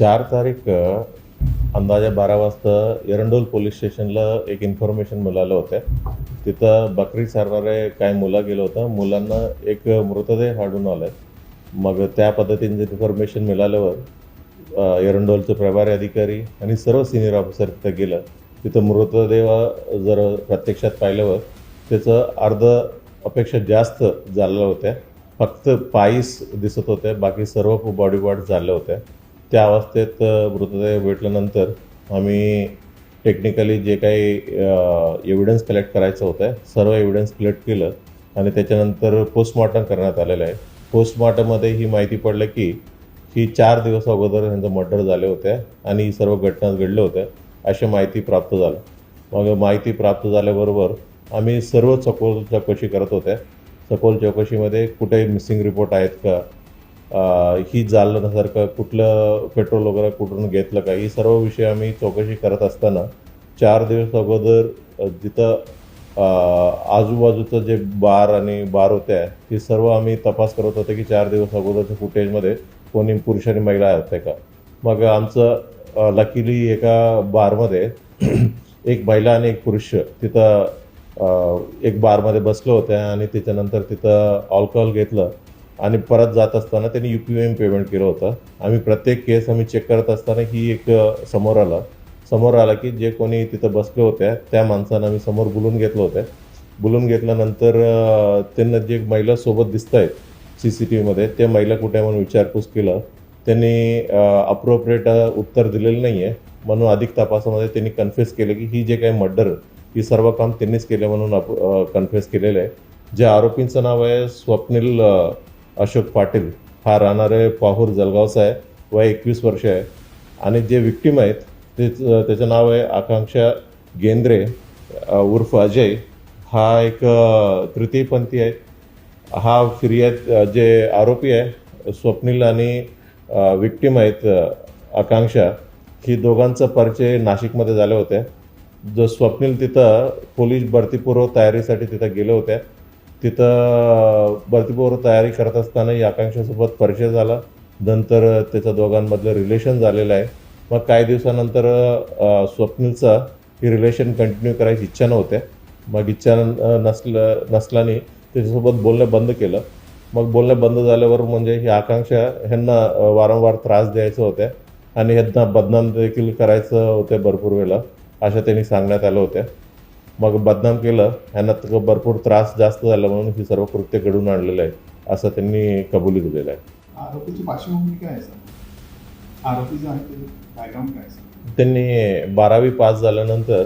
4 तारीख अंदाजे 12 वाजता एरंडोल पोलीस स्टेशनला एक इन्फॉर्मेशन मिळालं होतं. तिथं बकरी चारणारे काही मुलं गेलं होतं. मुलांना एक मृतदेह आढळून आला आहे. मग त्या पद्धतीने इन्फॉर्मेशन मिळाल्यावर एरंडोलचे प्रभारी अधिकारी आणि सर्व सिनियर ऑफिसर तिथं गेलं. तिथं मृतदेह जर प्रत्यक्षात पाहिल्यावर त्याचं अर्ध अपेक्षा जास्त झालेलं होत्या. फक्त पायीस दिसत होते, बाकी सर्व बॉडी पार्ट झाले होते. त्या अवस्थेत मृतदेह भेटल्यानंतर आम्ही टेक्निकली जे काही एव्हिडन्स कलेक्ट करायचं होतं सर्व एव्हिडन्स कलेक्ट केलं आणि त्याच्यानंतर पोस्टमॉर्टम करण्यात आलेलं आहे. पोस्टमॉर्टममध्ये ही माहिती पडलं की ही 4 दिवस अगोदर ह्यांचं मर्डर झाले होते आणि ही सर्व घटना घडल्या होत्या अशी माहिती प्राप्त झालं. मग माहिती प्राप्त झाल्याबरोबर आम्ही सर्व सखोल चौकशी करत होत्या. सखोल चौकशीमध्ये कुठेही मिसिंग रिपोर्ट आहेत का, ही झालं नसारखं कुठलं पेट्रोल वगैरे कुठून घेतलं का, ही सर्व विषय आम्ही चौकशी करत असताना 4 दिवस अगोदर जिथं आजूबाजूचं जे बार आणि बार होत्या ही सर्व आम्ही तपास करत होते की 4 दिवस अगोदरच्या फुटेजमध्ये कोणी पुरुष आणि महिला होते का. मग आमचं लकीली एका बारमध्ये एक महिला आणि एक पुरुष तिथं एक बारमध्ये बसलं होतं आणि त्याच्यानंतर तिथं अल्कोहोल घेतलं आणि परत जात असताना त्यांनी UPM पेमेंट केलं होतं. आम्ही प्रत्येक केस आम्ही चेक करत असताना ही एक समोर आला की जे कोणी तिथं बसले होत्या त्या माणसांना आम्ही समोर बोलून घेतलं होतं. बोलून घेतल्यानंतर त्यांना जे महिला सोबत दिसत आहेत CCTVमध्ये ते महिला कुठे म्हणून विचारपूस केलं. त्यांनी अप्रोप्रिएट उत्तर दिलेलं नाही आहे, म्हणून अधिक तपासामध्ये त्यांनी कन्फेस केलं की ही जे काही मर्डर ही सर्व काम त्यांनीच केलं म्हणून कन्फेस केलेलं आहे. ज्या आरोपींचं नाव आहे स्वप्नील अशोक पाटील, हा राहणारे पाहूर जळगावचा आहे, वय 21 वर्ष आहे. आणि जे विक्टीम आहेत त्याचं नाव आहे आकांक्षा गेंद्रे उर्फ अजय. हा एक तृतीयपंथी आहे. हा फिर्याद जे आरोपी आहे स्वप्नील आणि विक्टीम आहेत आकांक्षा, ही दोघांचा परिचय नाशिकमध्ये झाले होते. जो स्वप्नील तिथं पोलीस भरतीपूर्व तयारीसाठी तिथं गेले होते. तिथं भरतीपूर्व तयारी करत असताना या आकांक्षासोबत परिचय झाला. नंतर त्याच्या दोघांमधलं रिलेशन झालेलं आहे. मग काही दिवसानंतर स्वप्नीलचा ही रिलेशन कंटिन्यू करायची इच्छा नव्हते. मग इच्छा नसल्याने त्याच्यासोबत बोलणं बंद केलं. मग बोलणं बंद झाल्यावर म्हणजे ही आकांक्षा ह्यांना वारंवार त्रास द्यायचं होत्या आणि ह्यांना बदनाम देखील करायचं होतं भरपूर वेळेला, अशा त्यांनी सांगण्यात आलं होतं. मग बदनाम केलं, ह्यांना भरपूर त्रास जास्त झाला म्हणून ही सर्व कृत्य घडून आणलेलं आहे असं त्यांनी कबुली दिलेलं आहे. आरोपीची पार्श्वभूमी काय आहे सर? आरोपी जे आहे ते बॅकग्राऊंड काय आहे? त्यांनी 12वी पास झाल्यानंतर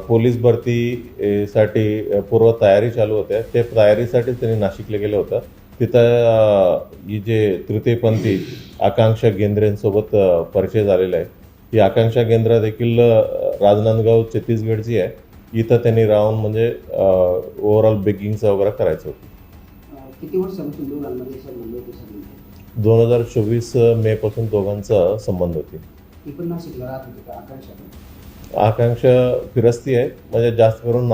पोलीस भरतीसाठी पूर्व तयारी चालू होत्या. ते तयारीसाठीच त्यांनी नाशिकला गेलं होतं. तिथं ही जे तृतीयपंथी आकांक्षा गेंद्रेंसोबत परिचय झालेला आहे. ही आकांक्षा गेंद्रे देखील राजनांदगाव छत्तीसगडची आहे. इथं त्यांनी राहून म्हणजे ओव्हरऑल बेगिंगचं वगैरे करायचं होतं. किती वर्षापासून दोघांमध्ये संबंध होते? 2024 मेपासून दोघांचा संबंध होती. ती पण नाशिकला राहत होती का आकांक्षा? आकांक्षा फिरस्ती आहे, म्हणजे जास्त करून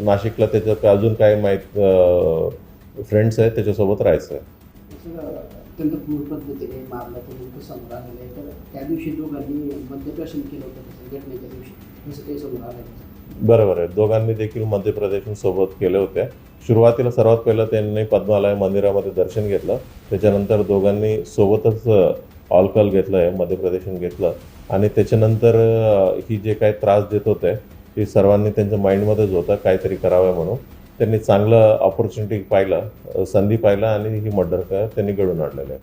नाशिकला त्याचं अजून काय माहीत फ्रेंड्स आहेत त्याच्यासोबत राहायचं आहे. अत्यंत क्रूर पद्धतीने मारला तो नेमकं समोर आलेलं आहे. तर त्या दिवशी दोघांनी मद्यप्राशन केलं होतं घटनेच्या दिवशी, जसं काही समोर आलं? बरोबर आहे, दोघांनी देखील मध्यप्रदेशासोबत केले होते. सुरुवातीला सर्वात पहिलं त्यांनी पद्मालय मंदिरामध्ये दर्शन घेतलं. त्याच्यानंतर दोघांनी सोबतच अल्कोहोल घेतलं आहे, मध्यप्रदेशन घेतलं आणि त्याच्यानंतर ही जे काही त्रास देत होते ही सर्वांनी त्यांच्या माइंडमध्येच होतं काहीतरी करावं म्हणून. त्यांनी चांगलं ऑपॉर्च्युनिटी पाहिलं, संधी पाहिलं आणि ही मर्डर त्यांनी घडून आणलेलं आहे.